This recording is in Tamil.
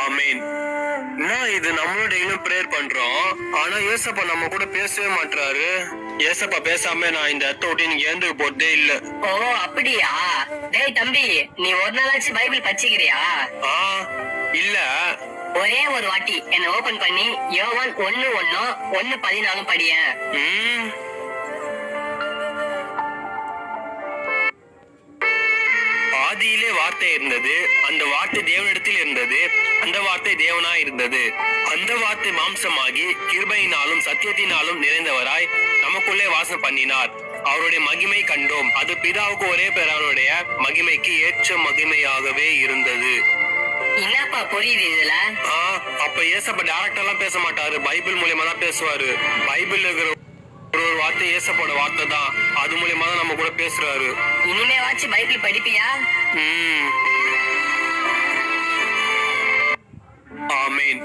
ஆமீன். நான் இது நம்மளும் டெய்லியும் பிரேயர் பண்றோம். ஆனா ஏசப்பா நம்ம கூட பேசவே மாட்டாரு. ஏசப்பா பேசாம நான் இந்த இடத்த விட்டு நீங்க ஏந்து போறதே இல்ல. ஓ அப்படியா? டேய் தம்பி, நீ ஒரு நாளாச்சும் பைபிள் படிச்சுக்கிறியா? ஆ இல்ல. ஒரே ஒரு வாட்டி என்ன ஓபன் பண்ணி யோவான் 1:1 படியேன். ம். ஆதியிலே வார்த்தை இருந்தது, அந்த வார்த்தை தேவனிடத்தில் இருந்தது, அந்த வார்த்தை தேவனாய் இருந்தது. அந்த வார்த்தை மாம்சமாகி கிருபையினாலும் சத்தியத்தினாலும் நிறைந்தவராய் நமக்குள்ளே வாசம் பண்ணினார். அவருடைய மகிமை கண்டோம். அது பிதாவுக்கு ஒரே பேரானுடைய மகிமைக்கு ஏற்ற மகிமையாகவே இருந்தது. என்னப்பா புரியுது இதுல? அப்ப ஏசப்பா டைரக்டா எல்லாம் பேச மாட்டாரு, பைபிள் மூலியமா தான் பேசுவாரு. பைபிள் இருக்கிற ஒரு வார்த்தை ஏசப்போட வார்த்தை தான். அது மூலியமா தான் நம்ம கூட பேசுறாரு. இனிமே வாச்சு பைபிள் படிப்பியா? ஆமீன்.